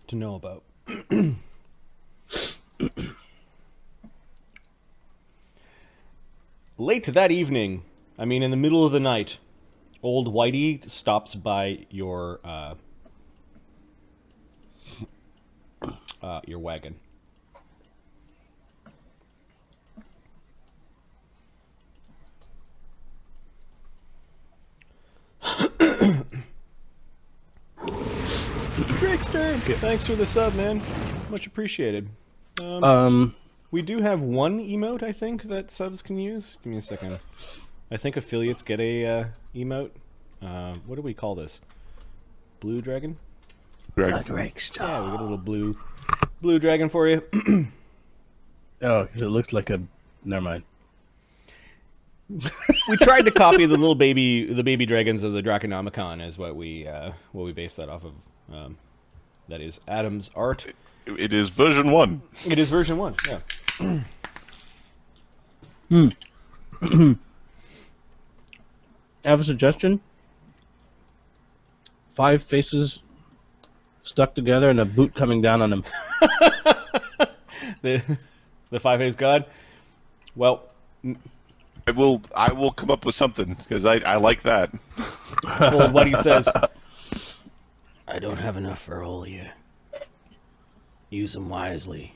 to know about. Late that evening, I mean in the middle of the night, old Whitey stops by your wagon. Trickster, thanks for the sub, man. Much appreciated. We do have one emote, I think, that subs can use. Give me a second. I think affiliates get a emote. What do we call this? Blue dragon? Dragster. Yeah, we got a little blue dragon for you. Oh, because it looks like a... Never mind. We tried to copy the baby dragons of the Draconomicon is what we based that off of. That is Adam's art. It is version 1. It is version 1, yeah. I have a suggestion. 5 faces stuck together and a boot coming down on them. The 5-face god. Well, I will come up with something because I like that. old Buddy says, "I don't have enough for all of you. Use them wisely.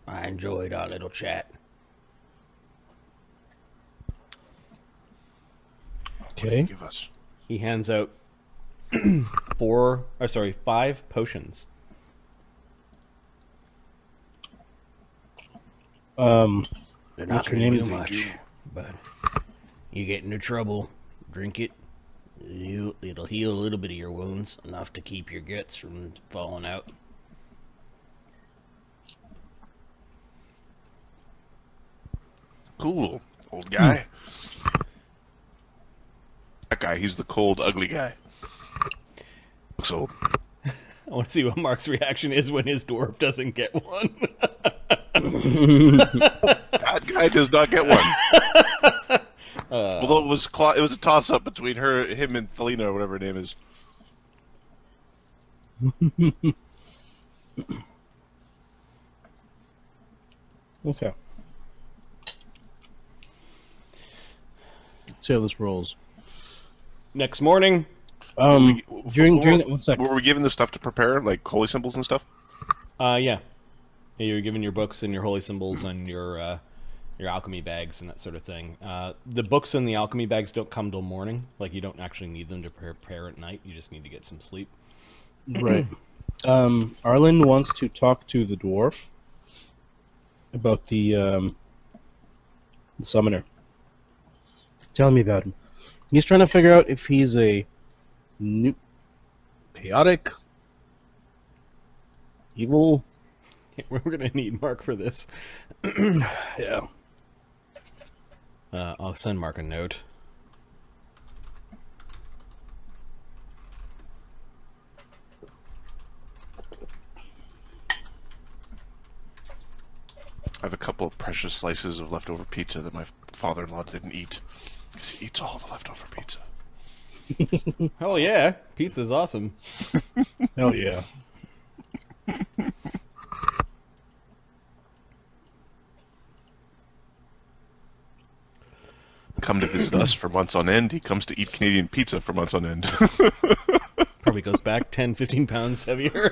I enjoyed our little chat." Okay. Give us. He hands out 5 potions. They're not What's your going to name? do much, but you get into trouble, drink it. It'll heal a little bit of your wounds, enough to keep your guts from falling out. Cool, old guy. That guy, he's the cold, ugly guy. Looks old. I want to see what Mark's reaction is when his dwarf doesn't get one. That guy does not get one. Although it was a toss-up between him and Thelina, or whatever her name is. Okay. Let's see how this rolls. Next morning, During one sec. Were we given the stuff to prepare, like holy symbols and stuff? yeah, you're given your books and your holy symbols and your alchemy bags and that sort of thing. The books and the alchemy bags don't come till morning. Like, you don't actually need them to prepare at night. You just need to get some sleep. Right. Arlen wants to talk to the dwarf about the summoner. Tell me about him. He's trying to figure out if he's a chaotic, evil. We're gonna need Mark for this. Yeah. I'll send Mark a note. I have a couple of precious slices of leftover pizza that my father-in-law didn't eat. Because he eats all the leftover pizza. Hell yeah, pizza's awesome. Hell yeah. Come to visit us for months on end. He comes to eat Canadian pizza for months on end. Probably goes back 10, 15 pounds heavier.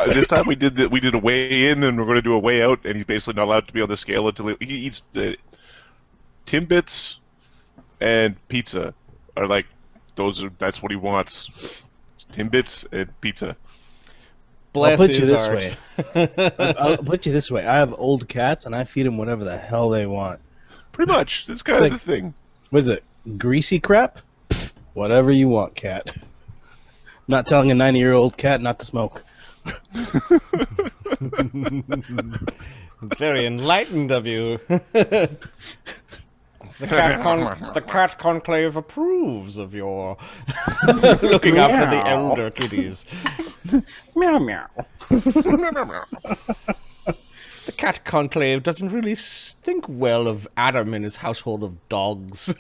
This time we did a weigh in and we're going to do a weigh out, and he's basically not allowed to be on the scale until he eats Timbits and pizza. Are like that's what he wants. Timbits and pizza. Bless I'll put you his this heart. way. I'll put you this way. I have old cats, and I feed them whatever the hell they want. Pretty much. That's kind of the thing. What is it? Greasy crap? Pfft, whatever you want, cat. I'm not telling a 90-year-old cat not to smoke. It's very enlightened of you. The cat conclave approves of your looking after the elder kitties. Meow meow. The cat conclave doesn't really think well of Adam and his household of dogs. He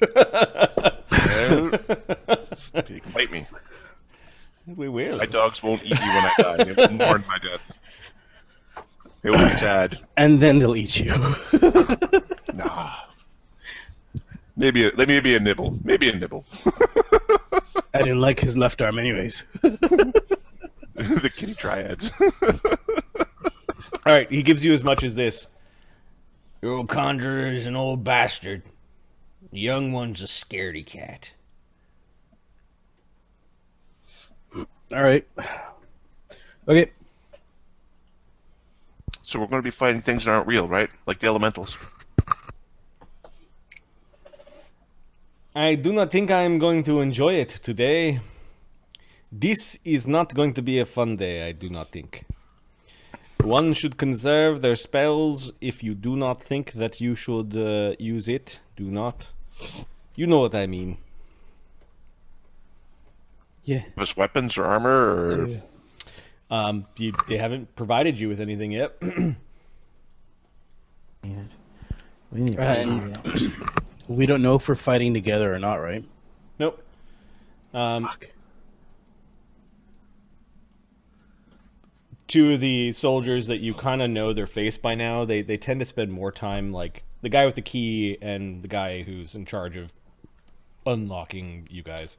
can bite me. We will. My dogs won't eat me when I die. They will mourn my death. It will be sad. And then they'll eat you. Nah. Maybe a nibble. Maybe a nibble. I didn't like his left arm anyways. The kitty triads. All right, he gives you as much as this. Your old conjurer is an old bastard. The young one's a scaredy cat. All right. Okay. So we're going to be fighting things that aren't real, right? Like the elementals. I do not think I am going to enjoy it today. This is not going to be a fun day, I do not think. One should conserve their spells. If you do not think that you should use it, do not. You know what I mean. Yeah. Give us weapons or armor, or... They haven't provided you with anything yet. We don't know if we're fighting together or not, right? Nope. Fuck. Two of the soldiers that you kind of know their face by now, they tend to spend more time, like the guy with the key and the guy who's in charge of unlocking you guys.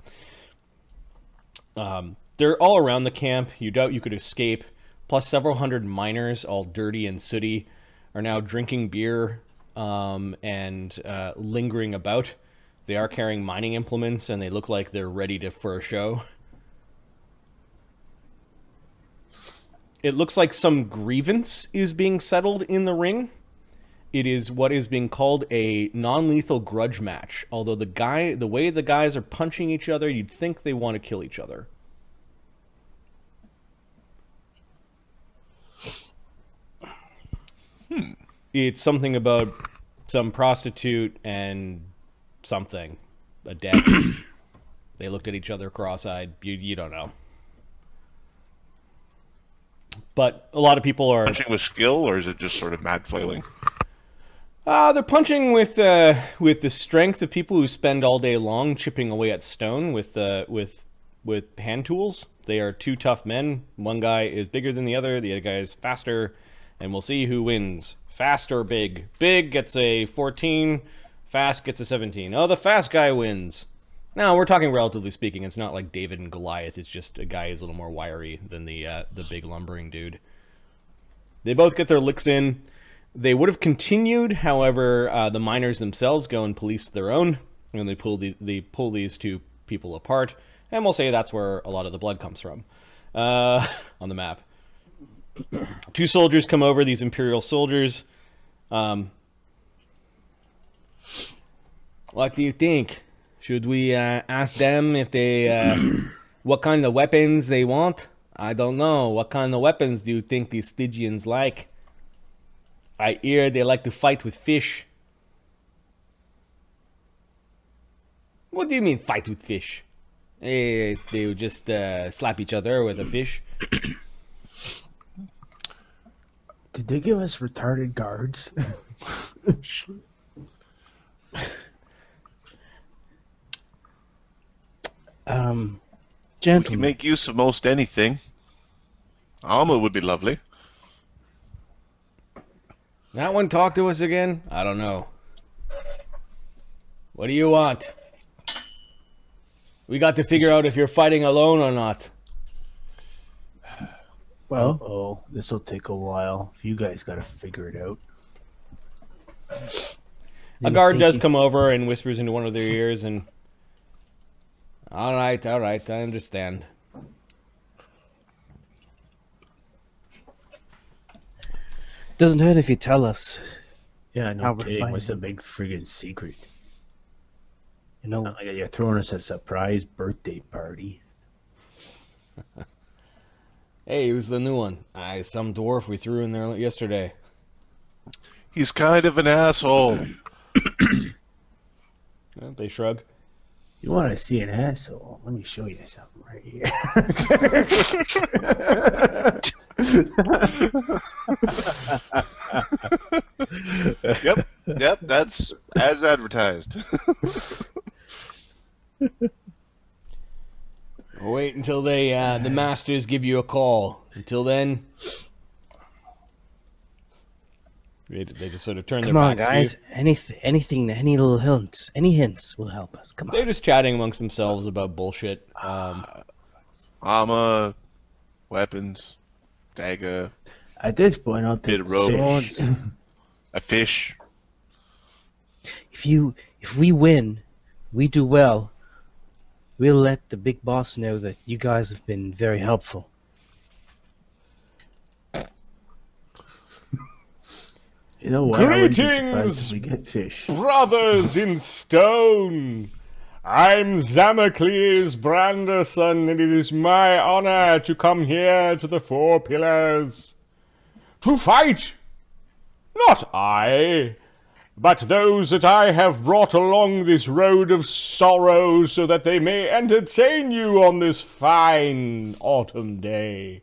They're all around the camp. You doubt you could escape. Plus several hundred miners, all dirty and sooty, are now drinking beer and lingering about. They are carrying mining implements, and they look like they're ready for a show. It looks like some grievance is being settled in the ring. It is what is being called a non-lethal grudge match. Although the way the guys are punching each other, you'd think they want to kill each other. It's something about some prostitute and something. A debt. They looked at each other cross-eyed. You don't know. But a lot of people are... Punching with skill, or is it just sort of mad flailing? They're punching with the strength of people who spend all day long chipping away at stone with hand tools. They are two tough men. One guy is bigger than the other guy is faster, and we'll see who wins. Fast or big? Big gets a 14, fast gets a 17. Oh, the fast guy wins. No, we're talking relatively speaking. It's not like David and Goliath. It's just a guy who's a little more wiry than the big lumbering dude. They both get their licks in. They would have continued, however, the miners themselves go and police their own, and they pull these two people apart, and we'll say that's where a lot of the blood comes from on the map. Two soldiers come over, these Imperial soldiers. What do you think? Should we ask them if they what kind of weapons they want? I don't know. What kind of weapons do you think these Stygians like? I hear they like to fight with fish. What do you mean fight with fish? They would just slap each other with a fish. Did they give us retarded guards? We Gentlemen. can make use of most anything. Armor would be lovely. That one talk to us again? I don't know. What do you want? We got to figure out if you're fighting alone or not. Well, this will take a while. You guys got to figure it out. A guard does come over and whispers into one of their ears and... All right, I understand. Doesn't hurt if you tell us. Yeah, How no we're kidding. What's the fighting. big friggin' secret? You know, Not like you're throwing us a surprise birthday party. Hey, who's the new one? Some dwarf we threw in there yesterday. He's kind of an asshole. They shrug. You want to see an asshole? Let me show you something right here. Yep, that's as advertised. Wait until the masters give you a call. Until then, they just sort of turn their Come on, backs to guys. you. Anything, any little hints, any hints will help us. Come They're on. just chatting amongst themselves about bullshit. Armor, weapons, dagger, At this point, I'll bit take of rope, fish. a fish. If we win, we do well. We'll let the big boss know that you guys have been very helpful. You know what? I wouldn't be Greetings! surprised if we get fish. Brothers in stone! I'm Zamocles Branderson, and it is my honor to come here to the Four Pillars. To fight! Not I, but those that I have brought along this road of sorrow so that they may entertain you on this fine autumn day.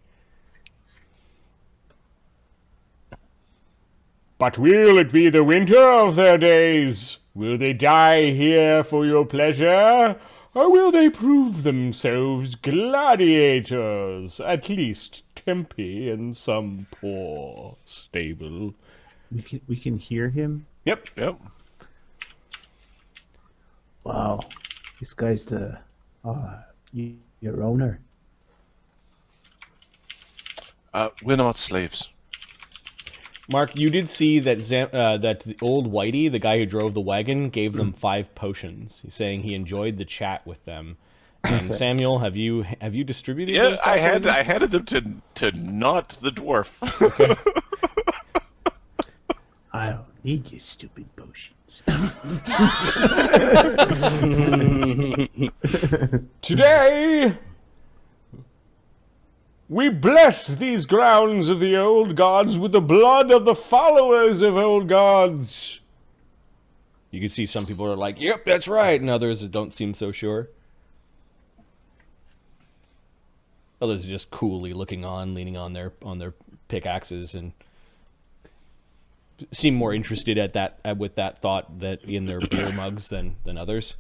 But will it be the winter of their days? Will they die here for your pleasure? Or will they prove themselves gladiators, at least Tempe in some poor stable? We can hear him. Yep. Wow, this guy's the your owner. We're not slaves. Mark, you did see that that the old Whitey, the guy who drove the wagon, gave them 5 potions. He's saying he enjoyed the chat with them. And Samuel, have you distributed Yeah, those 5 potions? I handed them to not the dwarf. I don't need your stupid potions. Today, we bless these grounds of the old gods with the blood of the followers of old gods. You can see some people are like, yep, that's right, and others don't seem so sure. Others are just coolly looking on, leaning on their pickaxes, and seem more interested with that thought that in their beer mugs than others.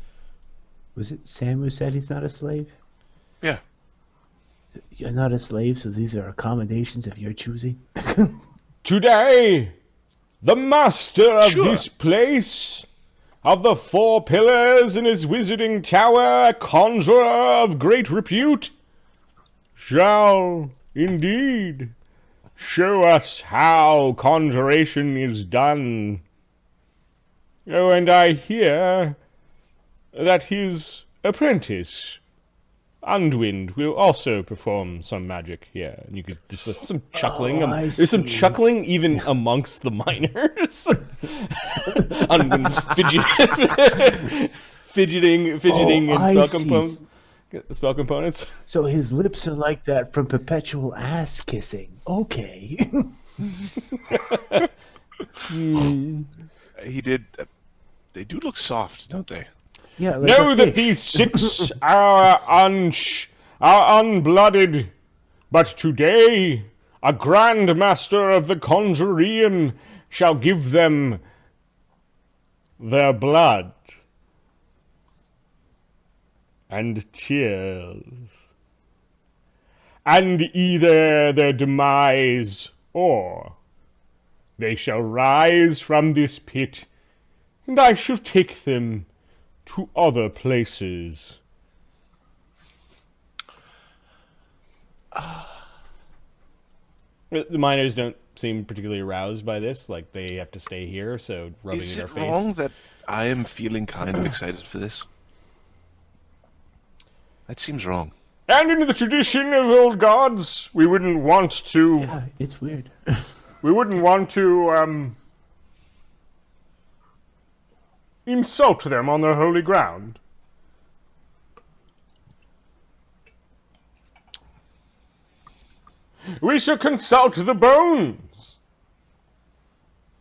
Was it Sam who said he's not a slave? Yeah. You're not a slave, so these are accommodations of your choosing? Today, the master of this place, of the 4 pillars in his wizarding tower, a conjurer of great repute, shall indeed show us how conjuration is done. Oh, and I hear that his apprentice, Undwind, will also perform some magic here. And you could there's some chuckling. There's some chuckling even amongst the miners. Undwind's fidgeting in spell components. So his lips are like that from perpetual ass kissing. Okay. He did. They do look soft, don't they? Yeah. Like Know that these 6 are unblooded, but today a Grand Master of the Conjurean shall give them their blood and tears, and either their demise or they shall rise from this pit, and I shall take them to other places. The miners don't seem particularly aroused by this, like they have to stay here, so rubbing Is in their it face. wrong that I am feeling kind of excited for this? That seems wrong. And in the tradition of old gods, we wouldn't want to... Yeah, it's weird. We wouldn't want to, insult them on their holy ground. We shall consult the bones.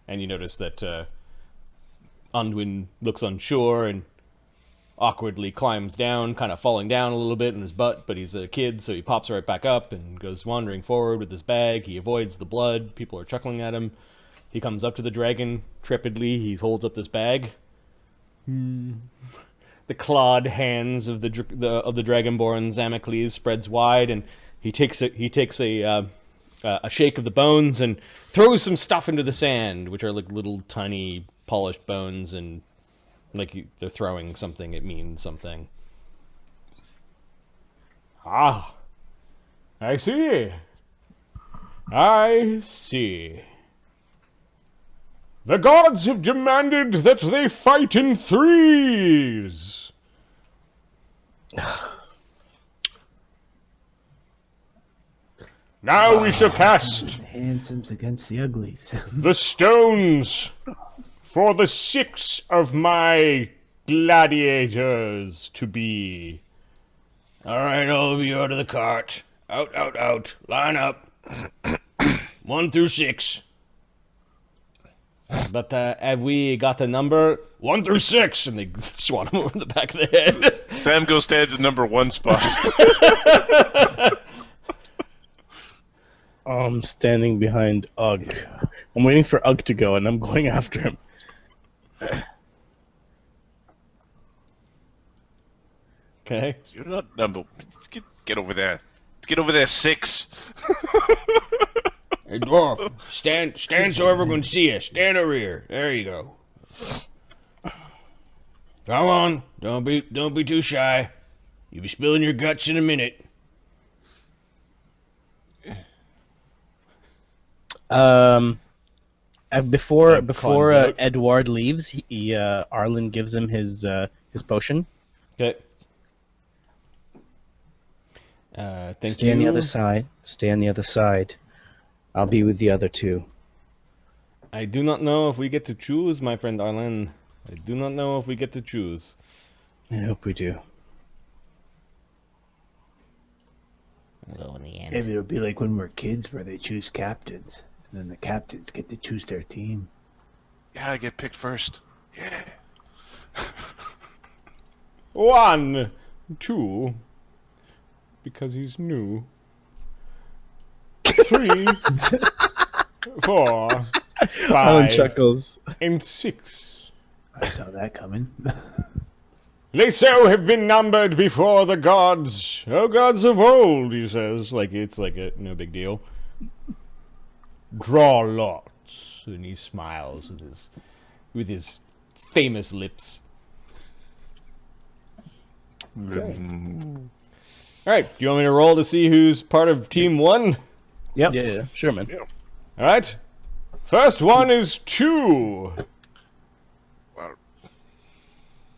And you notice that Undwin looks unsure and awkwardly climbs down, kind of falling down a little bit in his butt, but he's a kid, so he pops right back up and goes wandering forward with his bag. He avoids the blood. People are chuckling at him. He comes up to the dragon trepidly. He holds up this bag. the clawed hands of the Dragonborn Zamocles spreads wide, and he takes a shake of the bones and throws some stuff into the sand, which are like little tiny polished bones, and like they're throwing something. It means something. Ah, I see. I see. The gods have demanded that they fight in threes. Now we shall cast The handsomes against the uglies. the stones for the 6 of my gladiators to be. All right, all of you out of the cart. Out, out, out. Line up. 1 through 6. But have we got a number? 1 through 6, and they swat him over the back of the head. Sam goes stands in number 1 spot. I'm standing behind Ugg. I'm waiting for Ugg to go, and I'm going after him. Okay. You're not number. Get over there. Get over there, 6. Hey, dwarf, stand so everyone can see you. Stand over here. There you go. Come on, don't be too shy. You'll be spilling your guts in a minute. Before Edward leaves, Arlen gives him his potion. Okay. Thank you. Stay on the other side. Stay on the other side. I'll be with the other 2. I do not know if we get to choose, my friend Arlen. I do not know if we get to choose. I hope we do. Although in the end. Maybe it'll be like when we're kids where they choose captains. And then the captains get to choose their team. Yeah, I get picked first. Yeah. 1, 2, because he's new. 3, 4, Arlen 5, chuckles. and 6. I saw that coming. They so have been numbered before the gods, oh gods of old, he says, like it's like no big deal. Draw lots, and he smiles with his famous lips. Okay. All right, do you want me to roll to see who's part of Team 1? Yep. Yeah, sure, man. Yeah. All right. First one is 2. Wow.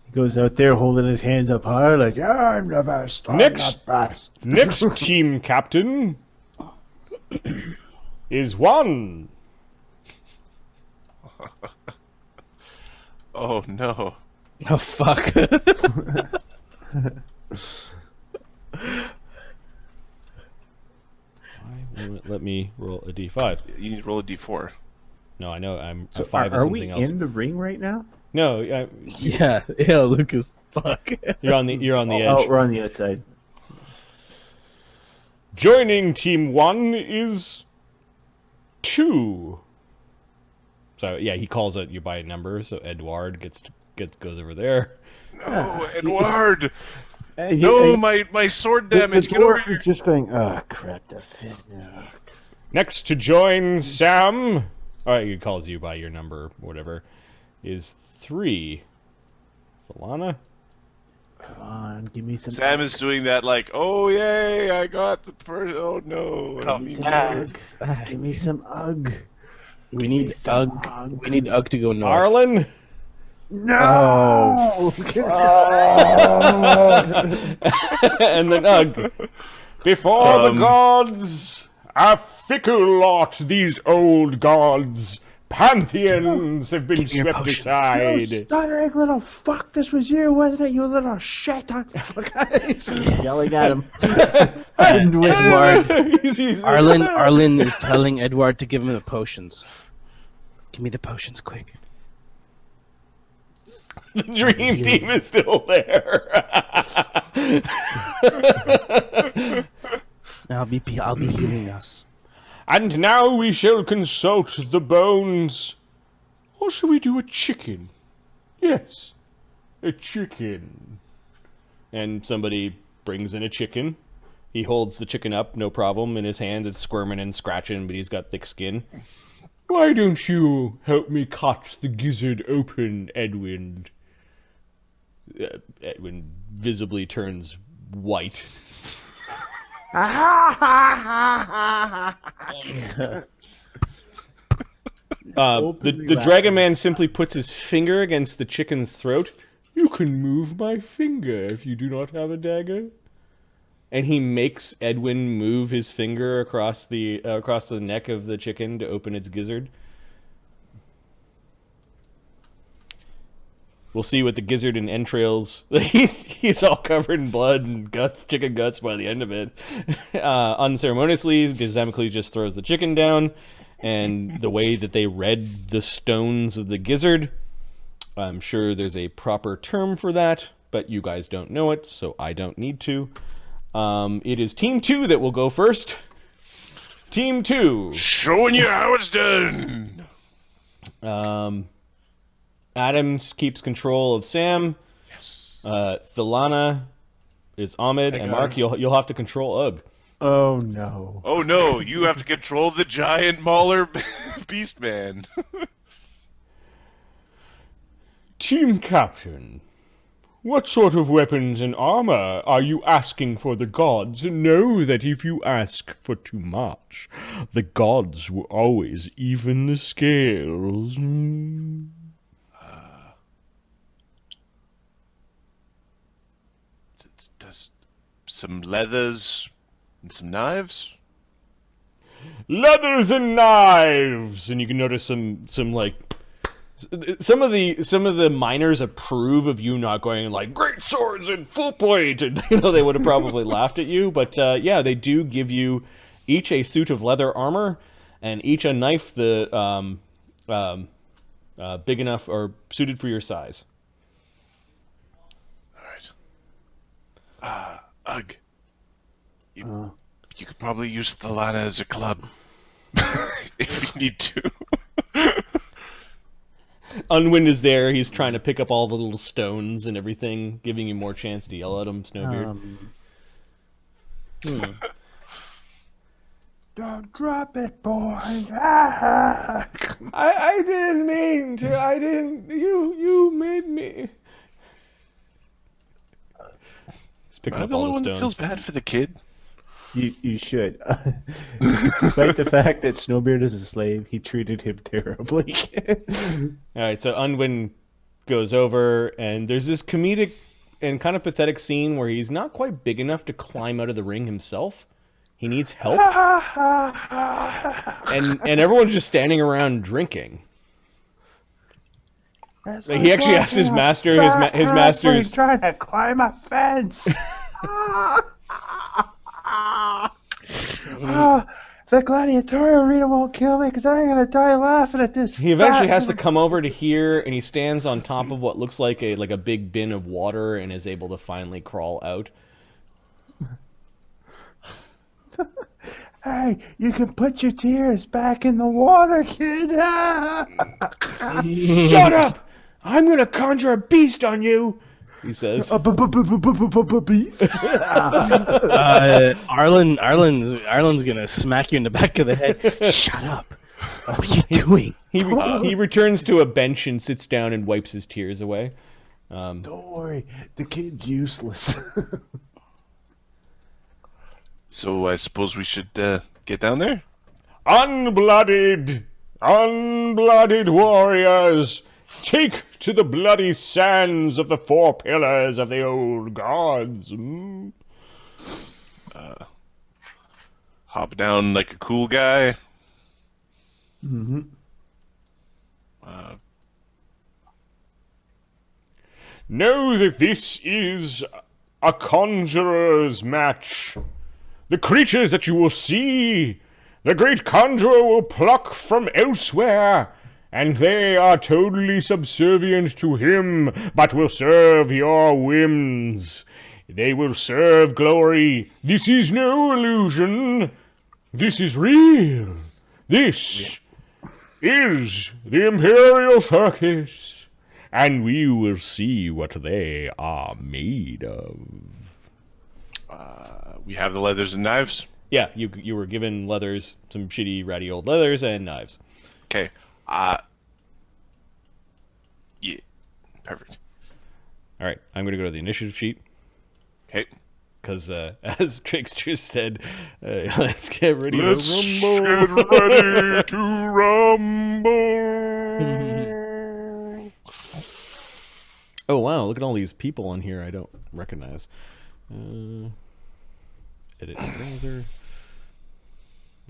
He goes out there holding his hands up high like, yeah, I'm the best. I'm Next. the best. Next team captain is 1. Oh no. Oh, fuck. Why won't it let me roll a d5? You need to roll a d4. No, I know. I'm a So 5 is are something we else. in the ring right now? No, Yeah, Lucas, fuck. you're on the edge. Oh, we're on the outside. Joining Team 1 is 2. So yeah, he calls out you by number. So Edward goes over there. No, Edward! Hey, No, my sword damage. The Get over dwarf here. is just going, oh, crap, that fit. No. Next to join Sam, he calls you by your number, whatever, is 3. Falana? Come on, give me some. Sam is doing that like, oh yay, I got the person. Oh no. I mean, Ugg. Give me some Ugg. We need Ugg. We need Ugg to go north. Arlen? No! And then Ugg. Before the gods, a fickle lot, these old gods. Pantheons have been your swept potions. aside. Stuttering little fuck, this was you, wasn't it, you little shit? Yelling at him. Edward. Arlen is telling Edward to give him the potions. Give me the potions, quick. The dream team is still there. I'll be healing us. And now we shall consult the bones. Or shall we do a chicken? Yes. a chicken. And somebody brings in a chicken. He holds the chicken up, no problem, in his hands. It's squirming and scratching, but he's got thick skin. Why don't you help me cut the gizzard open, Edwin? Edwin visibly turns white. The Dragon Man simply puts his finger against the chicken's throat. You can move my finger if you do not have a dagger. And he makes Edwin move his finger across the neck of the chicken to open its gizzard. We'll see what the gizzard and entrails. He's all covered in blood and guts, chicken guts by the end of it. Unceremoniously, Damocles just throws the chicken down, and the way that they read the stones of the gizzard, I'm sure there's a proper term for that, but you guys don't know it, so I don't need to. It is Team 2 that will go first. Team 2. Showing you how it's done. Adams keeps control of Sam. Yes. Thalana is Ahmed, and Mark, you'll have to control Ugg. Oh no. Oh no, you have to control the giant mauler beast man. Team Captain, what sort of weapons and armor are you asking for the gods? Know that if you ask for too much, the gods will always even the scales. Does some leathers and some knives? Leathers and knives, and you can notice some like some of the miners approve of you not going like great swords and full plate, and they would have probably laughed at you. But yeah, they do give you each a suit of leather armor and each a knife big enough or suited for your size. Ugh. You could probably use Thalana as a club. If you need to. Unwind is there. He's trying to pick up all the little stones and everything, giving you more chance to yell at him, Snowbeard. Don't drop it, boy. I didn't mean to. I didn't. You made me. Picking up all the stones. Feels bad for the kid. You should. Despite the fact that Snowbeard is a slave, he treated him terribly. Alright, so Unwin goes over, and there's this comedic and kind of pathetic scene where he's not quite big enough to climb out of the ring himself. He needs help. and everyone's just standing around drinking. Like, he actually asked his master, his master's trying to climb a fence. The gladiator arena won't kill me because I'm going to die laughing at this. He eventually has to come over to here, and he stands on top of what looks like a big bin of water and is able to finally crawl out. Hey, you can put your tears back in the water, kid. Shut up! I'm going to conjure a beast on you, he says. Beast? Arlen's gonna smack you in the back of the head. Shut up! What are you doing? He returns to a bench and sits down and wipes his tears away. Don't worry, the kid's useless. So I suppose we should get down there? Unblooded warriors, take to the bloody sands of the four pillars of the old gods. Hop down like a cool guy. Mm-hmm. Know that this is a conjurer's match. The creatures that you will see, the great conjurer will pluck from elsewhere, and they are totally subservient to him, but will serve your whims. They will serve glory. This is no illusion. This is real. This is the Imperial Circus. and we will see what they are made of. We have the leathers and knives. Yeah, you were given leathers, some shitty, ratty old leathers, and knives. Okay. Yeah. Perfect. All right, I'm going to go to the initiative sheet. Okay. Because, as Trickster said, let's get ready Let's to rumble. get ready to rumble. Oh, wow, look at all these people on here I don't recognize. Edit browser.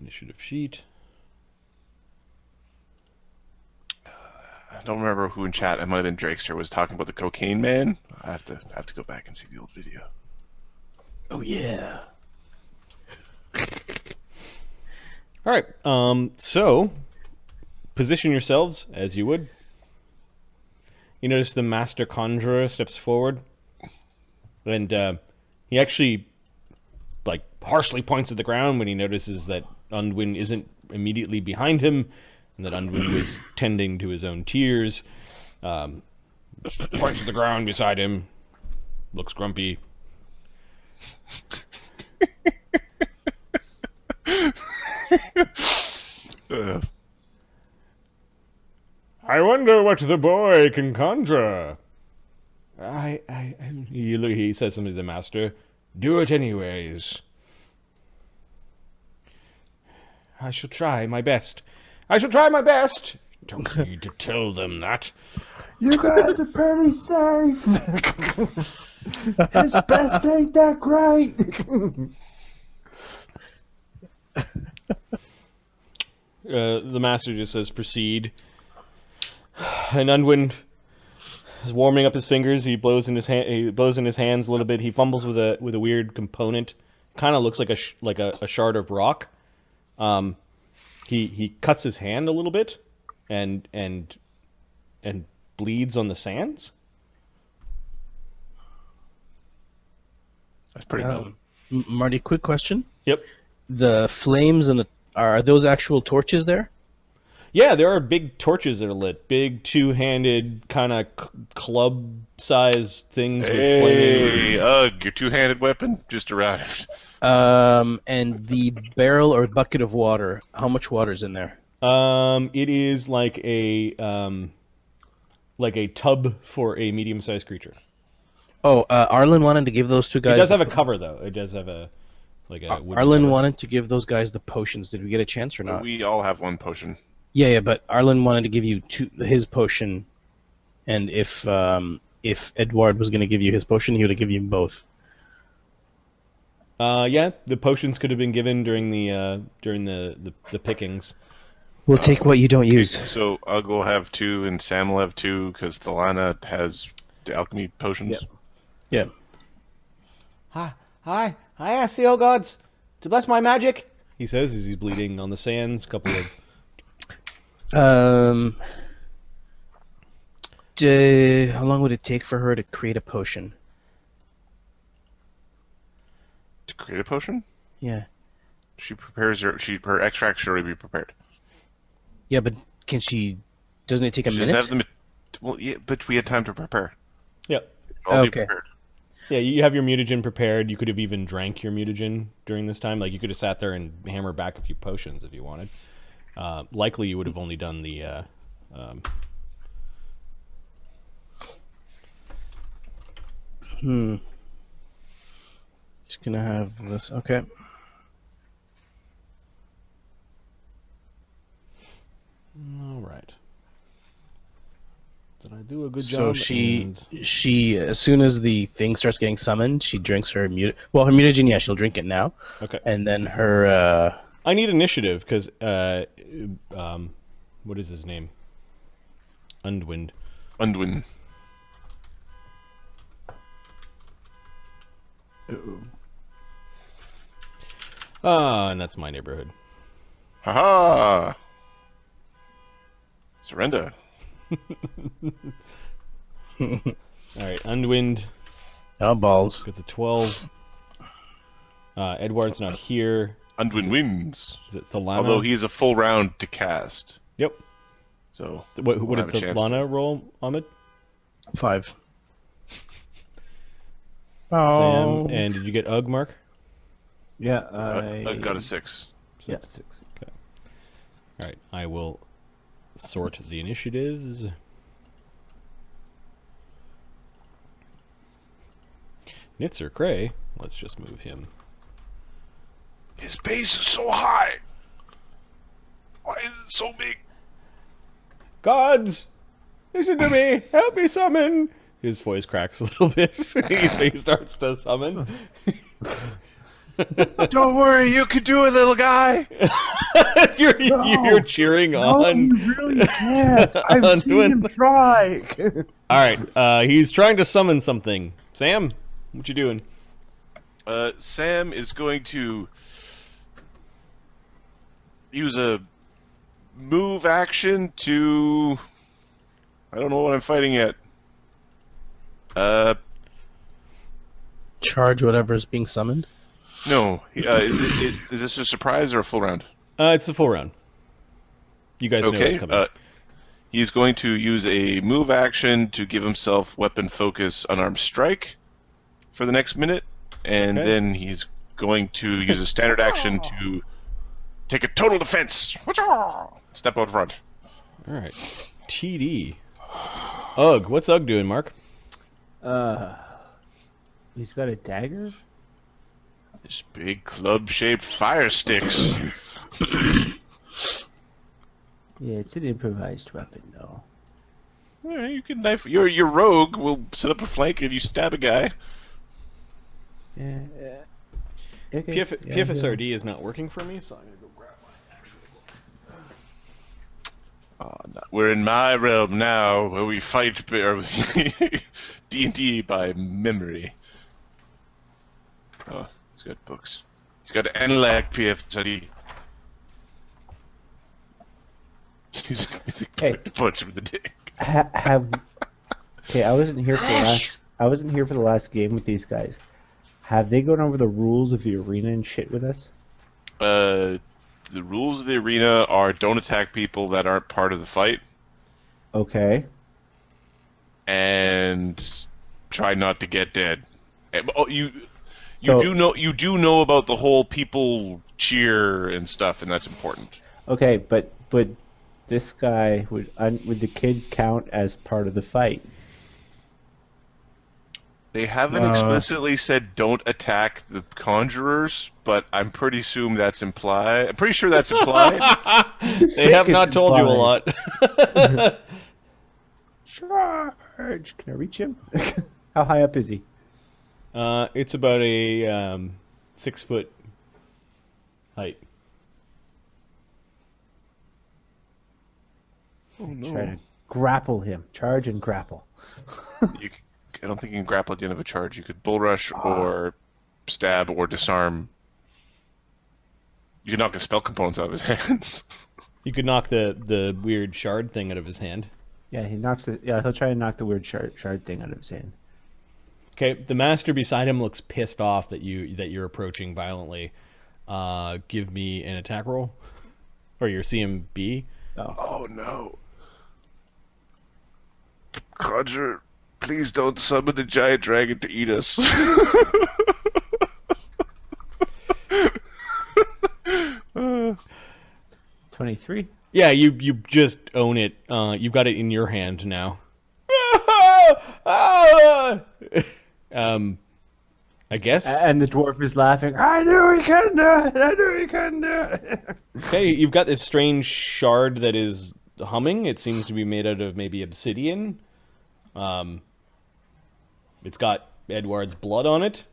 Initiative sheet. I don't remember who in chat. It might have been Drakester was talking about the cocaine man. I have to go back and see the old video. Oh yeah. All right. So position yourselves as you would. You notice the Master Conjurer steps forward, and he actually, like, harshly points at the ground when he notices that Undwin isn't immediately behind him, and that Undwin was tending to his own tears. Points at the ground beside him. Looks grumpy. I wonder what the boy can conjure. He says something to the master. Do it anyways. I shall try my best. I shall try my best. Don't need to tell them that. You guys are pretty safe. His best ain't that great. The master just says proceed. And Undwin is warming up his fingers. He blows in his hands a little bit. He fumbles with a weird component. Kind of looks like a shard of rock. He cuts his hand a little bit, and bleeds on the sands. That's pretty cool. Marty, quick question. Yep. The flames and are those actual torches there? Yeah, there are big torches that are lit. Big two-handed kind of club-sized things with flaming. Hey, Ugh, your two-handed weapon just arrived. And the barrel or bucket of water. How much water's in there? It is like a tub for a medium-sized creature. Oh, Arlen wanted to give those two guys. It does have a cover though. It does have a wooden Arlen cover. wanted to give those guys the potions. Did we get a chance or not? We all have one potion. Yeah, but Arlen wanted to give you his potion, and if Edward was going to give you his potion, he would have given you both. Yeah, the potions could have been given during the pickings. We'll take what you don't use. So Ugg will have 2 and Sam will have 2 because Thalana has the alchemy potions. Yeah. I ask the old gods to bless my magic. He says as he's bleeding on the sands. Couple of. How long would it take for her to create a potion? To create a potion? Yeah. She prepares her extract should already be prepared. Yeah, but doesn't it take a minute? Well, yeah, but we had time to prepare. Yep. All be Okay. prepared. Yeah, you have your mutagen prepared. You could have even drank your mutagen during this time. Like, you could have sat there and hammer back a few potions if you wanted. Likely, you would have only done the. Just gonna have this. Okay. All right. Did I do a good So job? she as soon as the thing starts getting summoned, she drinks her her mutagen. Yeah, she'll drink it now. Okay. And then her. I need initiative because what is his name? Undwin. Undwin. And that's my neighborhood. Haha! Surrender. All right, Undwind Oh, balls. gets a 12. Edward's not here. Undwin wins. Is it Thalana? Although he is a full round to cast. Yep. So What we'll did have a chance Thalana to- roll, Ahmed? 5. Sam, and did you get Ugg, Mark? Yeah, I got a 6. Yeah, 6. Okay. All right, I will sort the initiatives. Nitzer Cray, let's just move him. His base is so high. Why is it so big? Gods, listen to me. Help me summon. His voice cracks a little bit. He starts to summon. Don't worry, you can do it, little guy. You're cheering on. you really can't. I've seen him try. All right, he's trying to summon something. Sam, what you doing? Sam is going to use a move action to... I don't know what I'm fighting yet. Charge whatever is being summoned. No. Is this a surprise or a full round? It's a full round. You guys know what's coming. He's going to use a move action to give himself weapon focus unarmed strike for the next minute, and then he's going to use a standard action to take a total defense. Step out front. All right. TD. Ugg. What's Ugg doing, Mark? He's got a dagger? This big club-shaped fire sticks. Yeah, it's an improvised weapon, though. Yeah, you can knife. Your rogue will set up a flank and you stab a guy. Yeah. Okay. PFSRD is not working for me, so I'm gonna go grab my actual book. No, we're in my realm now, where we fight D&D by memory. Oh, he's got books. He's got Enlac PFSRD. He's Hey. punch him in the dick. Okay, I wasn't here for the last game with these guys. Have they gone over the rules of the arena and shit with us? The rules of the arena are don't attack people that aren't part of the fight, Okay. and try not to get dead. You So- do know about the whole people cheer and stuff, and that's important. Okay, but this guy would the kid count as part of the fight? They haven't explicitly said don't attack the conjurers, but I'm pretty sure that's implied. They have not told you a lot. Charge! Can I reach him? How high up is he? It's about a 6 foot height. Oh no! Try to grapple him. Charge and grapple. I don't think you can grapple at the end of a charge. You could bull rush or stab or disarm. You can knock his spell components out of his hands. You could knock the weird shard thing out of his hand. Yeah, he'll try and knock the weird shard thing out of his hand. Okay, the master beside him looks pissed off that you're approaching violently. Give me an attack roll, or your CMB. Oh no! Conjure, please don't summon a giant dragon to eat us. 23. Yeah, you just own it. You've got it in your hand now. I guess. And the dwarf is laughing. I knew he couldn't do it. I knew he couldn't do it. Okay, you've got this strange shard that is humming. It seems to be made out of maybe obsidian. It's got Edward's blood on it.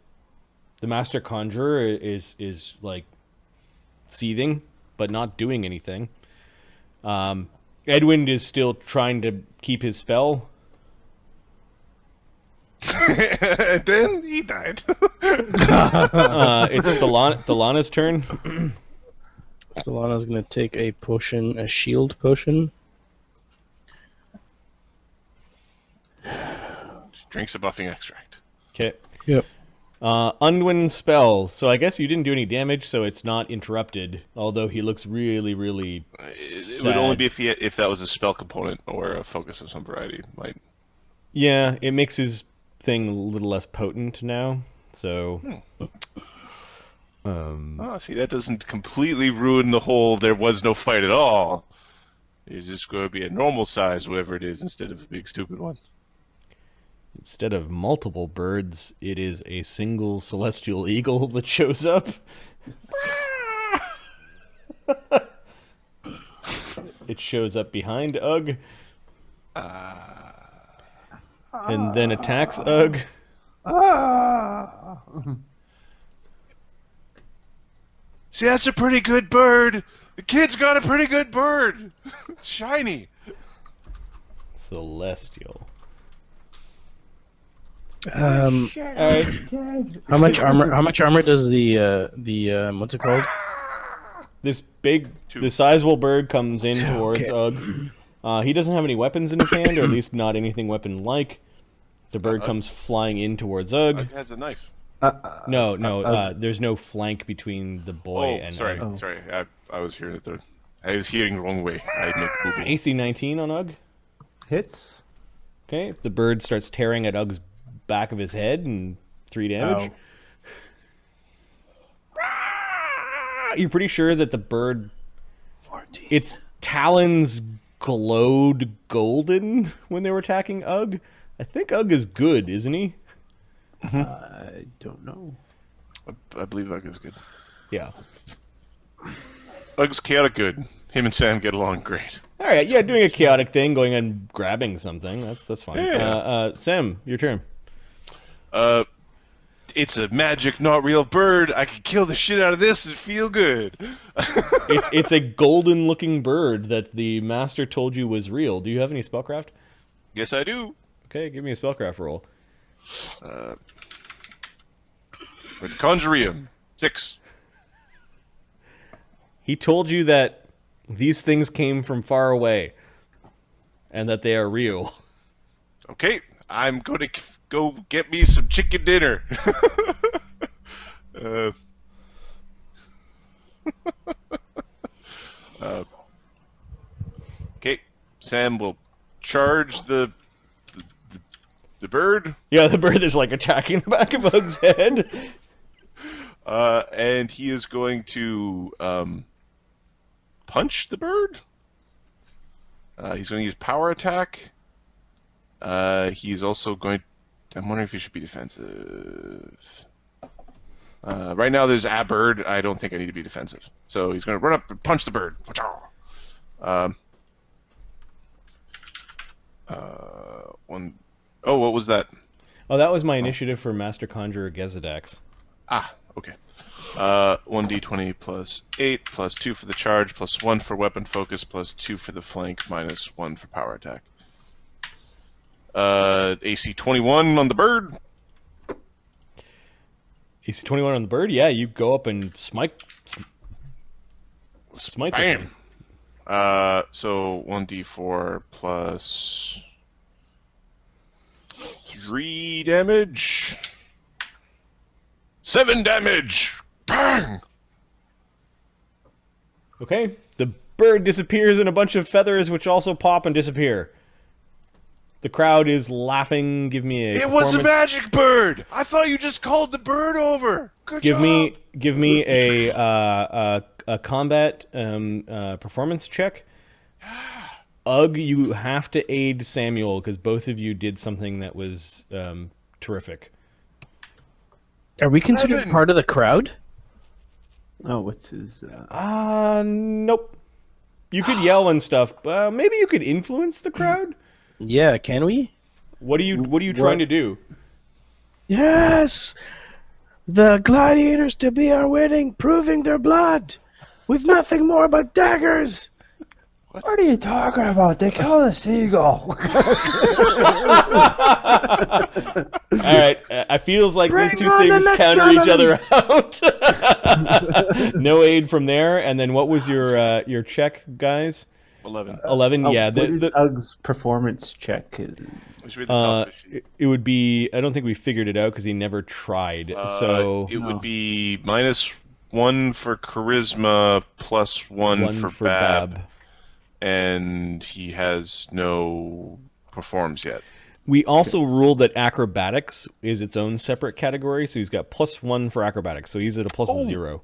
The Master Conjurer is like seething, but not doing anything. Edwin is still trying to keep his spell. And then he died. It's Thalana's turn. Thalana's going to take a potion, a shield potion. Drinks a buffing extract. Okay. Yep. Unwind spell. So I guess you didn't do any damage, so it's not interrupted. Although he looks really, really It would only be if that was a spell component or a focus of some variety. Yeah, it makes his thing a little less potent now. So. Oh, see, that doesn't completely ruin the whole there was no fight at all. It's just going to be a normal size, whatever it is, instead of a big stupid one. Instead of multiple birds, it is a single celestial eagle that shows up. It shows up behind Ugg. And then attacks Ugg. See, that's a pretty good bird. The kid's got a pretty good bird. Shiny. Celestial. All right. How much armor does the what's it called? This big, the sizable bird comes in towards Ugg. He doesn't have any weapons in his hand, or at least not anything weapon-like. The bird comes flying in towards Ugg. Ugg has a knife. No. There's no flank between the boy and sorry, Ugg. sorry. I was hearing it. I was hearing the wrong way. I had no clue. AC 19 on Ugg. Hits. Okay, the bird starts tearing at Ugg's back of his head and 3 damage. You're pretty sure that the bird, 14. its talons glowed golden when they were attacking Ugg. I think Ugg is good, isn't he? I don't know. I believe Ugg is good. Yeah. Ugg's chaotic good. Him and Sam get along great. All right, yeah, doing a chaotic thing, going and grabbing something. That's fine. Yeah. Sam, your turn. It's a magic, not real bird. I could kill the shit out of this and feel good. It's a golden-looking bird that the master told you was real. Do you have any spellcraft? Yes, I do. Okay, give me a spellcraft roll. With Conjurer, 6. He told you that these things came from far away, and that they are real. Okay, I'm going to go get me some chicken dinner. Okay, Sam will charge the bird. Yeah, the bird is like attacking the back of Ug's head. And he is going to punch the bird. He's going to use power attack. He's also going. I'm wondering if he should be defensive. Right now, there's a bird. I don't think I need to be defensive. So he's going to run up and punch the bird. One. Oh, what was that? Oh, that was my initiative for Master Conjurer Gezadax. Ah, okay. 1d20 plus 8, plus 2 for the charge, plus 1 for weapon focus, plus 2 for the flank, minus 1 for power attack. AC 21 on the bird. AC 21 on the bird? Yeah, you go up and smite the thing. So 1d4 plus 3 damage. 7 damage! Bang! Okay, the bird disappears in a bunch of feathers, which also pop and disappear. The crowd is laughing. Give me a It was a magic bird! I thought you just called the bird over! Good job! Give me a combat performance check. Ugg, you have to aid Samuel, because both of you did something that was terrific. Are we considered part of the crowd? Oh, what's his... Nope. You could yell and stuff. Maybe you could influence the crowd? Yeah, can we? What are you trying to do? Yes! The gladiators to be our wedding, proving their blood, with nothing more but daggers! What are you talking about? They killed a seagull. Alright, it feels like Bring these two on the things next counter each summon. other out. No aid from there, and then what was your check, guys? 11. 11, yeah. What is Ugg's performance check? It should be the top issue. It would be, I don't think we figured it out because he never tried, so... It would be minus 1 for charisma, plus 1 for Bab. And he has no performs yet. We also ruled that acrobatics is its own separate category, so he's got +1 for acrobatics, so he's at a +0.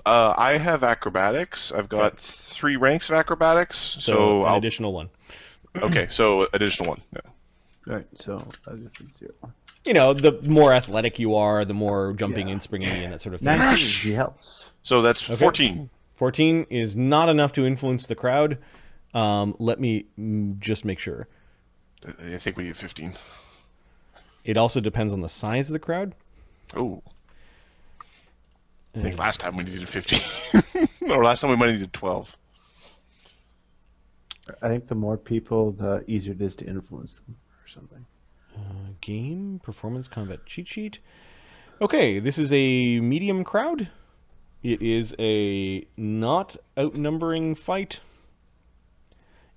I have acrobatics. I've got 3 ranks of acrobatics, so an additional 1. Okay, so additional 1. Yeah. Right, so I guess it's 0. You know, the more athletic you are, the more jumping and springing and that sort of thing. 19, he helps. So that's 14. 14 is not enough to influence the crowd. Let me just make sure. I think we need 15. It also depends on the size of the crowd. Oh. I think last time we needed 15. Or last time we might have needed 12. I think the more people, the easier it is to influence them or something. Game, performance, combat, cheat sheet. Okay, this is a medium crowd. It is a not outnumbering fight.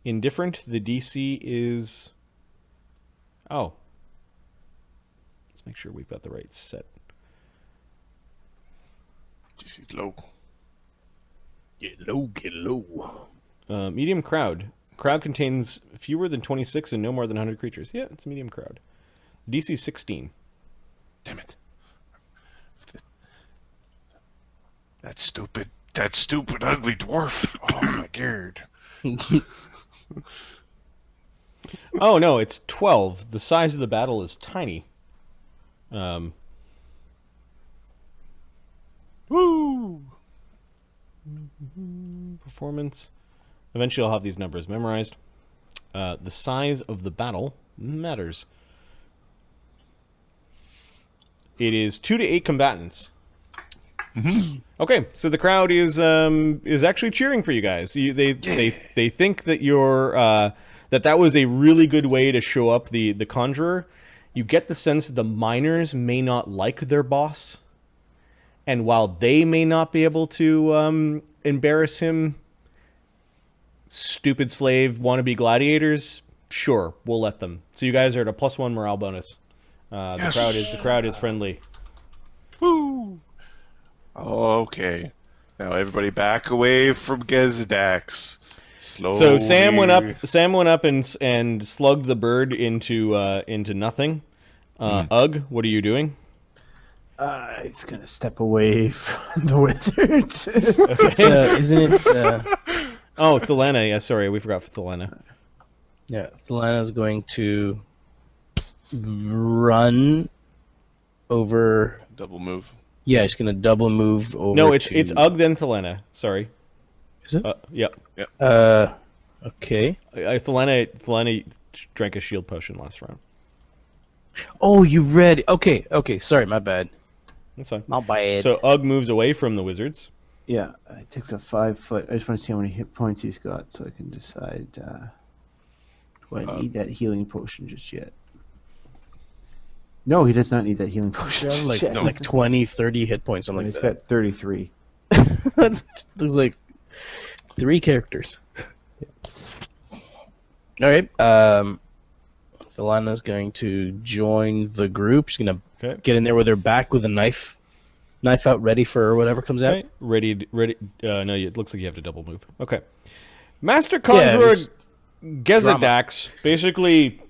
Indifferent. The DC is... Oh. Let's make sure we've got the right set. DC's low. Get low. Medium crowd. Crowd contains fewer than 26 and no more than 100 creatures. Yeah, it's a medium crowd. DC 16. Damn it. That stupid ugly dwarf. Oh my god. Oh no, it's 12. The size of the battle is tiny. Woo! Performance. Eventually I'll have these numbers memorized. The size of the battle matters. It is 2 to 8 combatants. Okay, so the crowd is actually cheering for you guys. They think that you're that was a really good way to show up the conjurer. You get the sense that the miners may not like their boss, and while they may not be able to embarrass him, stupid slave wannabe gladiators, sure, we'll let them. So you guys are at a +1 morale bonus. The crowd is friendly. Woo! Okay. Now everybody back away from Gezadax. Slowly. So Sam went up and slugged the bird into nothing. Ugg, what are you doing? He's gonna step away from the wizards. Isn't it? Oh, Thelana. Yeah, sorry, we forgot Thelana. Yeah, Thelana's going to run over. Double move. Yeah, he's going to double move over. No, it's Ugg then Thelana. Sorry. Is it? Yep. Okay. Thelana drank a shield potion last round. Oh, you read. Okay. Sorry, my bad. That's fine. My bad. So Ugg moves away from the wizards. Yeah, it takes a 5 foot. I just want to see how many hit points he's got so I can decide. Do I need that healing potion just yet? No, he does not need that healing potion just yet. Like 20, 30 hit points, something like He's that. got 33. There's like 3 characters. All right. Thelana's going to join the group. She's going to get in there with her back with a knife out, ready for whatever comes out. Okay. Ready. No, it looks like you have to double move. Okay. Master Conjurer Gezadax basically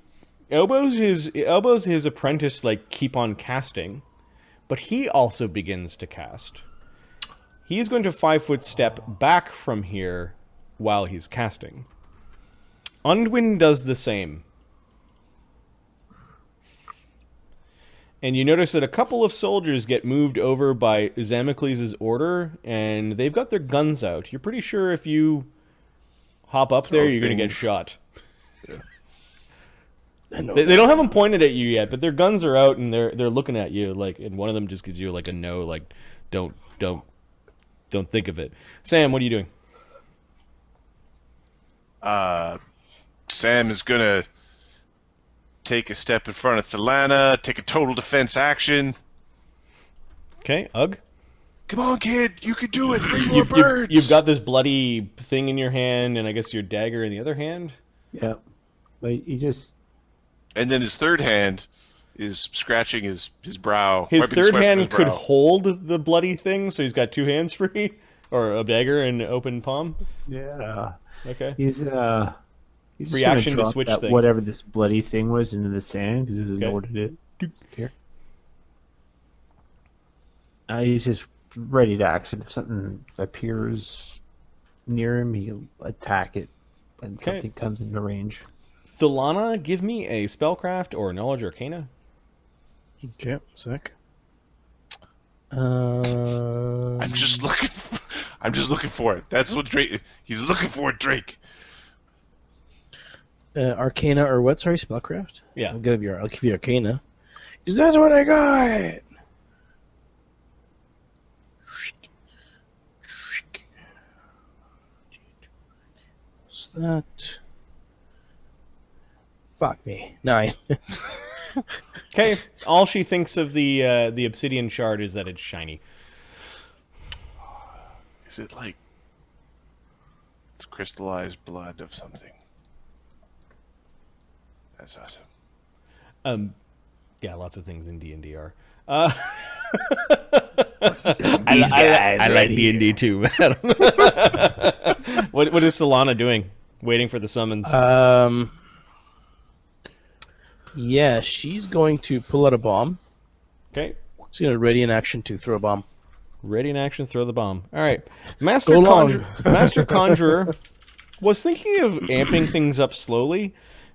elbows his apprentice like keep on casting, but he also begins to cast. He's going to 5-foot step back from here while he's casting. Undwin does the same. And you notice that a couple of soldiers get moved over by Zamocles' order, and they've got their guns out. You're pretty sure if you hop up there, you're going to get shot. Yeah. They don't have them pointed at you yet, but their guns are out, and they're looking at you, like, and one of them just gives you like a no, like, don't think of it. Sam, what are you doing? Sam is gonna take a step in front of Thelana, take a total defense action. Okay, Ugg. Come on, kid, you can do it. Bring more birds. You've got this bloody thing in your hand, and I guess your dagger in the other hand. Yeah, but he just. And then his third hand is scratching his brow. His third hand could hold the bloody thing, so he's got 2 hands free, or a dagger and open palm. Yeah. Okay. He's He's free just gonna action to drop switch that things. whatever this bloody thing was into the sand because he doesn't know Okay. what it is. Here. He's just ready to action. If something appears near him, he'll attack it when Okay. something comes into range. Thelana, give me a spellcraft or knowledge arcana. Okay, a sec. I'm just looking for it. That's what Drake. He's looking for it, Drake. Arcana or what? Sorry, spellcraft. Yeah. I'll give you Arcana. Is that what I got? What's that? Fuck me. 9. Okay. All she thinks of the obsidian shard is that it's shiny. Is it like it's crystallized blood of something? That's awesome. Yeah, lots of things in D&D are. I like D&D too. What is Thelana doing? Waiting for the summons. Yeah, she's going to pull out a bomb. Okay. She's going to ready in action to throw a bomb. Ready in action, throw the bomb. All right. Go long. Master Conjurer was thinking of amping things up slowly,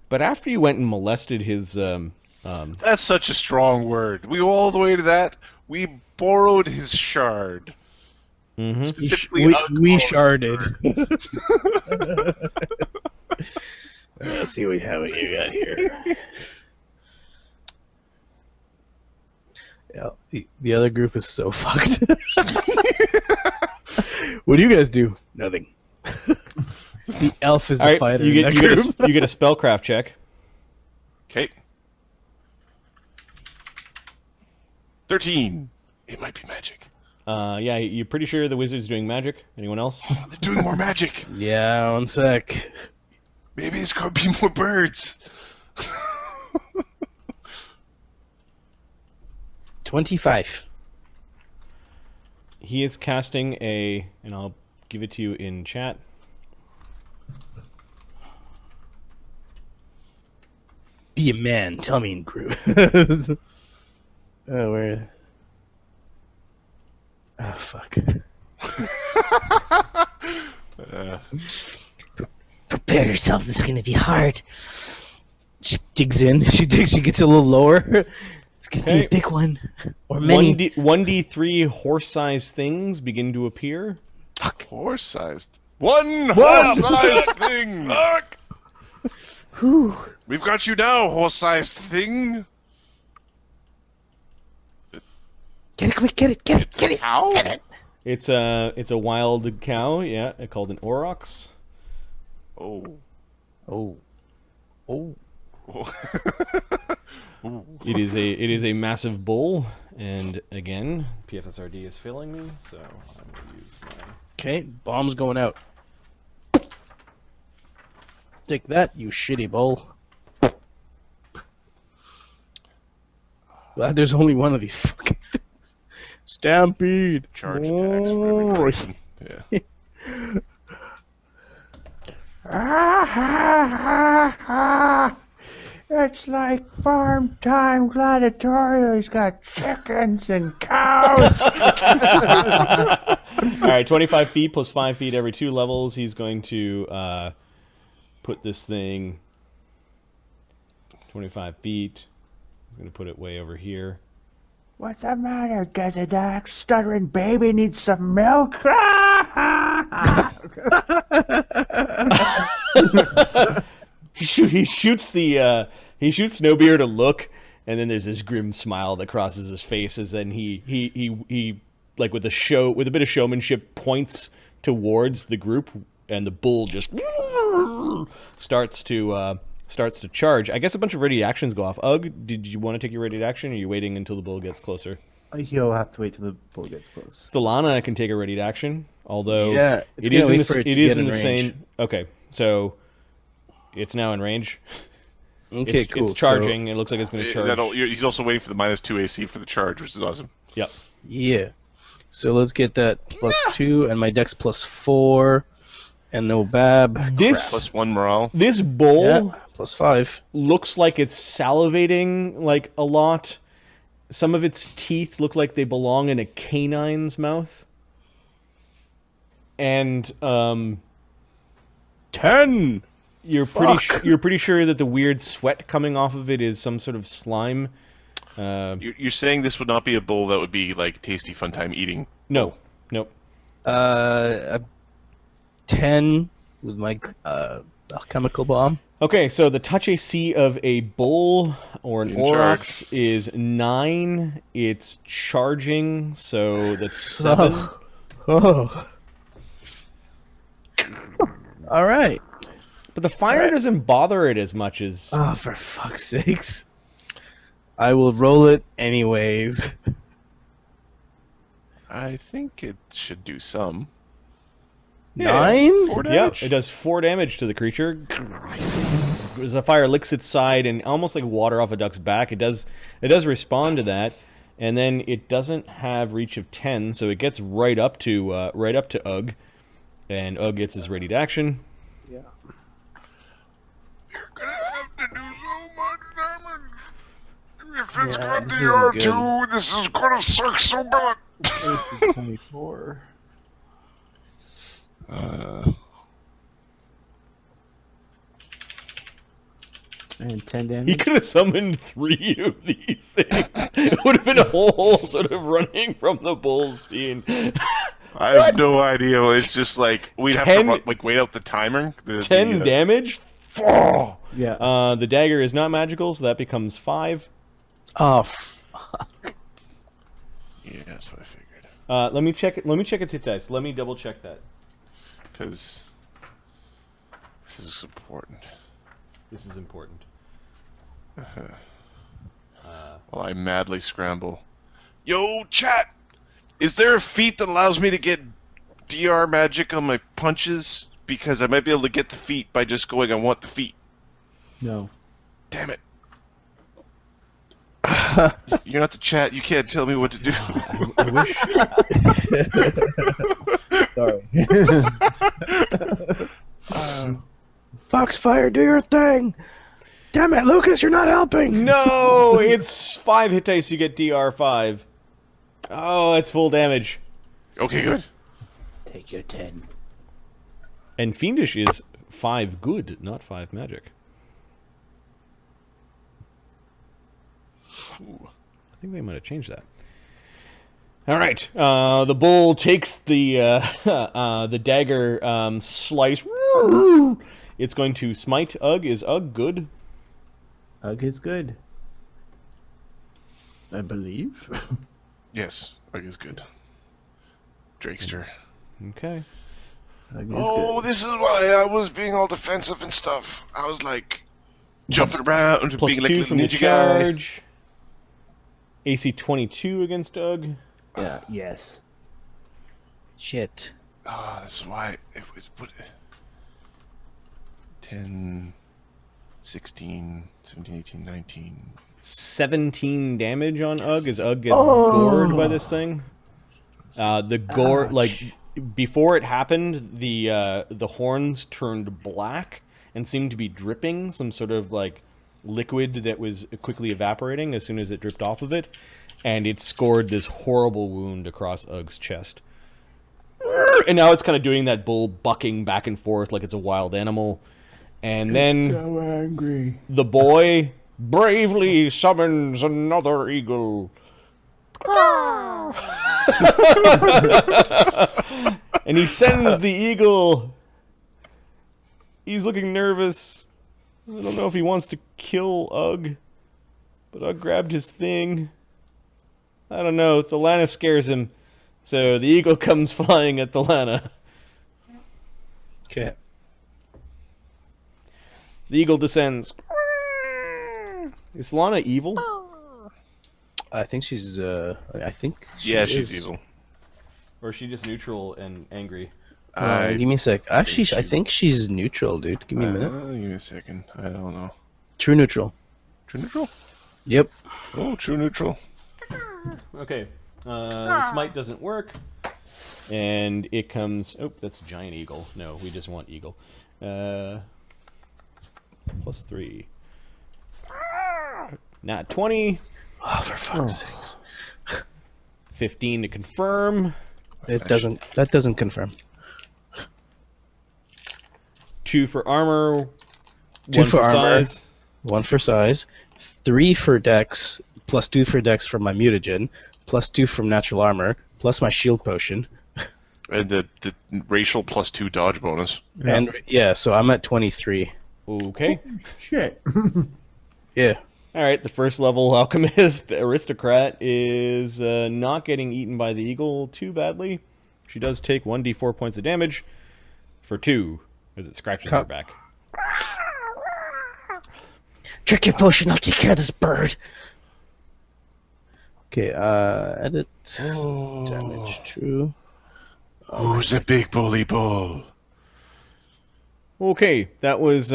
but after you went and molested his... That's such a strong word. We go all the way to that. We borrowed his shard. mhm. Specifically, We sharded. Let's see what you got here. Yeah, the other group is so fucked. What do you guys do? Nothing. The elf is the All right, fighter. you in that group. get a spellcraft check. Okay. 13. It might be magic. Yeah, you're pretty sure the wizard's doing magic. Anyone else? They're doing more magic. Yeah, one sec. Maybe it's gonna be more birds. 25. He is casting a, and I'll give it to you in chat. Be a man. Tell me in group. Oh, where? Oh, fuck. Prepare yourself. This is gonna be hard. She digs in. She gets a little lower. It's gonna be Okay. a big one. Or many. 1d3 horse-sized things begin to appear. Fuck. Horse-sized. One horse-sized thing. Whew. We've got you now, horse-sized thing. Get it quick. Get it. How? Get it. It's a wild cow, yeah, called an aurochs. Oh. Oh. Oh. It is a massive bull, and again, PFSRD is failing me, so I'm gonna use my. Okay, bomb's going out. Take that, you shitty bull. Glad there's only one of these fucking things. Stampede. Charge attacks for every person. Yeah. It's like farm time gladiator. He's got chickens and cows. All right, 25 feet plus 5 feet every 2 levels. He's going to put this thing 25 feet. He's going to put it way over here. What's the matter, Gazadak? Stuttering baby needs some milk. He shoots Snowbeard a look, and then there's this grim smile that crosses his face as then he like with a bit of showmanship points towards the group, and the bull just starts to charge. I guess a bunch of ready actions go off. Ugg, did you want to take your ready action, or are you waiting until the bull gets closer? He'll have to wait till the bull gets close. Thelana can take a ready action, although Yeah, it's it gonna is wait in for the, it to it is get in in the range. same. Okay, so it's now in range. Okay, cool. It's charging. It looks like it's going to charge. He's also waiting for the -2 AC for the charge, which is awesome. Yep. So, yeah. So let's get that +2 and my dex +4. And no Bab. This +1 morale. this bull Yeah, +5. looks like it's salivating like a lot. Some of its teeth look like they belong in a canine's mouth. And 10. you're pretty sure that the weird sweat coming off of it is some sort of slime. You're saying this would not be a bull that would be like tasty fun time eating? No, nope. A 10 with my chemical bomb. Okay, so the touch AC of a bull or an In aurochs is 9. It's charging, so that's 7. Oh. All right. But the fire doesn't bother it as much as... Oh, for fuck's sakes. I will roll it anyways. I think it should do some. 9? 4 Yeah, damage. it does 4 damage to the creature. As the fire licks its side and almost like water off a duck's back, it does respond to that, and then it doesn't have reach of 10, so it gets right up to Ugg, and Ugg gets his ready to action. You're gonna have to do so much damage. If it's got this the isn't R2, this is gonna suck so bad. 24. And 10 damage. He could have summoned 3 of these things. It would have been a whole sort of running from the bull's fiend. I have no idea. It's just like we'd have 10 to like wait out the timer. 10 damage? Oh! Yeah. The dagger is not magical, so that becomes 5. Oh, fuck. Yeah, that's what I figured. Let me check its hit dice. Let me double check that. Because this is important. This is important. While I madly scramble. Yo, chat! Is there a feat that allows me to get DR magic on my punches? Because I might be able to get the feat by just going, I want the feat. No. Damn it. You're not the chat. You can't tell me what to do. I wish. Sorry. Foxfire, do your thing. Damn it, Lucas, you're not helping. No, it's 5 hit dice. You get DR5. Oh, that's full damage. Okay, good. Take your 10. And fiendish is 5 good, not 5 magic. Ooh. I think they might have changed that. All right, the bull takes the dagger slice. It's going to smite Ugg. Is Ugg good? Ugg is good. I believe. Yes, Ugg is good. Drakester. Okay. Ugg is Oh, good. this is why I was being all defensive and stuff. I was like jumping around, Plus being like a 2 little from the ninja guy. charge. AC 22 against Ugg. Yeah, yes. Shit. Ah, that's why it was put 10, 16, 17, 18, 19. 17 damage on Ugg as Ugg gets gored by this thing. The gore, like before it happened, the horns turned black and seemed to be dripping some sort of like liquid that was quickly evaporating as soon as it dripped off of it, and it scored this horrible wound across Ugg's chest. And now it's kind of doing that bull bucking back and forth like it's a wild animal. And then So angry. the boy bravely summons another eagle. And he sends the eagle. He's looking nervous. I don't know if he wants to kill Ugg, but Ugg grabbed his thing. I don't know. Thalana scares him, so the eagle comes flying at Thalana. Okay. The eagle descends. Is Thalana evil? I think she's, I think she Yeah, she's is. evil. Or is she just neutral and angry? Give me a sec. Actually, I think she's neutral, dude. Give me a minute. Give me a second. I don't know. True neutral. True neutral? Yep. Oh, true neutral. Okay. The smite doesn't work. And it comes... Oh, that's giant eagle. No, we just want eagle. +3. Not 20. Oh, for fuck's sakes. 15 to confirm. That doesn't confirm. 2 for armor. 2 1 for armor. size. 1 for size. 3 for dex, plus 2 for dex from my mutagen, plus 2 from natural armor, plus my shield potion. And the racial +2 dodge bonus. Yeah. And yeah, so I'm at 23. Okay. Shit. Yeah. All right, the first level alchemist aristocrat is not getting eaten by the eagle too badly. She does take 1d4 points of damage for 2 as it scratches her back. Drink your potion, I'll take care of this bird. Okay, edit. Damage true. Who's the big bully bull? Okay, that was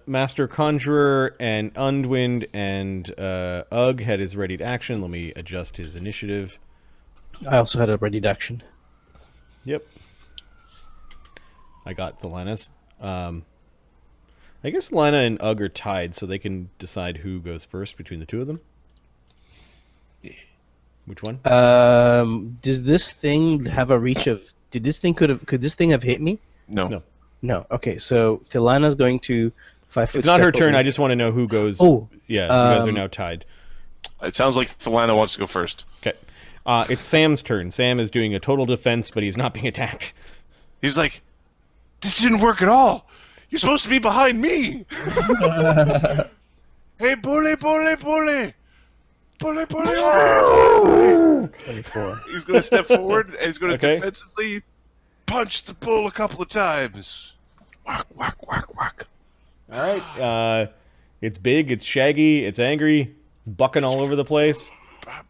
Master Conjurer and Undwind, and Ugg had his ready to action. Let me adjust his initiative. I also had a ready to action. Yep. I got Thelana's. I guess Lana and Ugg are tied, so they can decide who goes first between the two of them. Yeah. Which one? Does this thing have a reach of... could this thing have hit me? No. No. Okay, so Thelana's going to 5 foot It's not step her turn. over- I just want to know who goes. Oh. Yeah, you guys are now tied. It sounds like Thelana wants to go first. Okay. It's Sam's turn. Sam is doing a total defense, but he's not being attacked. He's like, this didn't work at all. You're supposed to be behind me. Hey, bully, bully, bully. Bully, bully. 24. He's going to step forward and he's going to Okay. defensively punch the bull a couple of times. Whack, whack, whack, whack. All right. It's big. It's shaggy. It's angry. Bucking all over the place.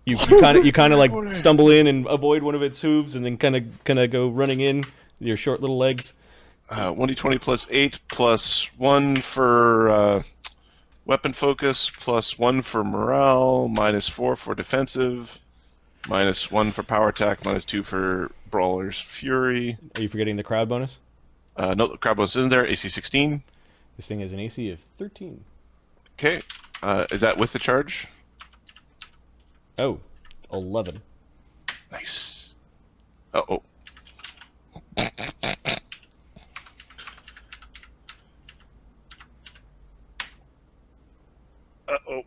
You kind of like stumble in and avoid one of its hooves, and then kind of go running in with your short little legs. 1d20 plus 8 plus 1 for weapon focus, plus 1 for morale, minus 4 for defensive, minus 1 for power attack, minus 2 for brawler's fury. Are you forgetting the crowd bonus? No, the crowd bonus isn't there. AC 16. This thing has an AC of 13. Okay. Is that with the charge? Oh, 11. Nice. Uh-oh. Uh-oh.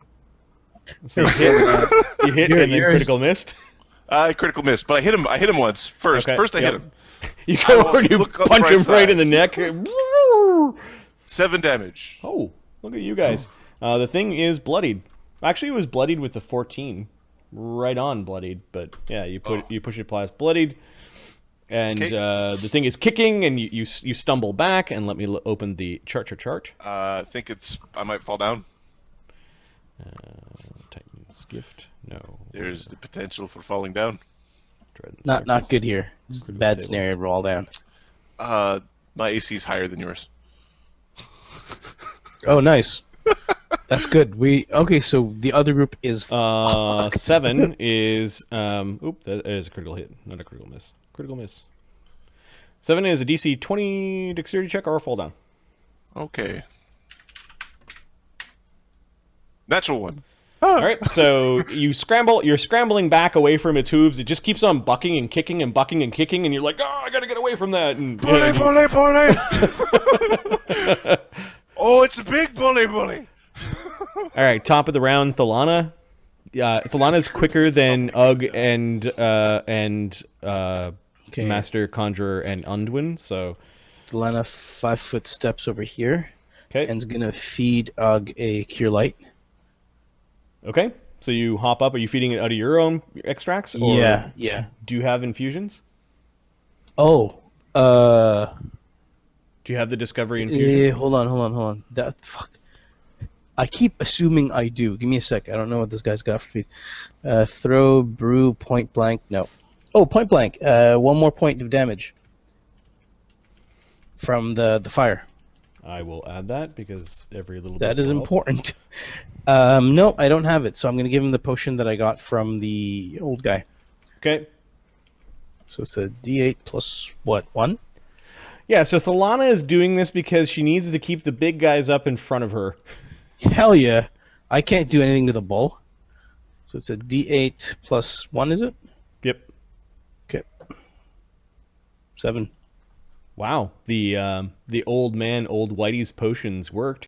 So you hit and then critical missed. Critical miss, but I hit him once. First Okay, I yep. hit him. You go over and you look on the punch right him right side. in the neck. 7 damage. Oh, look at you guys. The thing is bloodied. Actually, it was bloodied with the 14. Right on bloodied, but yeah, you push it past bloodied. And the thing is kicking, and you stumble back, and let me open the chart. I think I might fall down. Titan's Gift. No. There's the potential for falling down. Not Circus. good here. It's a Critical bad table. scenario. Roll down. My AC is higher than yours. Oh, nice. That's good. Okay, so the other group is 7 is that is a critical hit, not a critical miss. Critical miss. 7 is a DC 20 dexterity check or a fall down. Okay. Natural 1. All right, so you're scrambling back away from its hooves. It just keeps on bucking and kicking and bucking and kicking, and you're like, oh, I gotta get away from that. And, Bully, bully, bully! Oh, it's a big bully. All right, top of the round, Thelana. Thelana's quicker than Ugg and Master Conjurer and Undwin. So Lana 5 foot steps over here okay, and is gonna feed Ugg a cure light. okay. So you hop up. Are you feeding it out of your own extracts? Or Yeah. Do you have infusions? Oh, Do you have the discovery infusion? hold on. Fuck. I keep assuming I do. Give me a sec. I don't know what this guy's got for me. Throw, brew, point blank. No. Oh, point blank. 1 more point of damage from the fire. I will add that because every little That bit is will help. important. No, I don't have it, so I'm going to give him the potion that I got from the old guy. Okay. So it's a D8 plus what, 1? Yeah, so Thalana is doing this because she needs to keep the big guys up in front of her. Hell yeah. I can't do anything to the bull. So it's a D8 plus 1, is it? Yep. Okay. 7. Wow, the old Whitey's potions worked.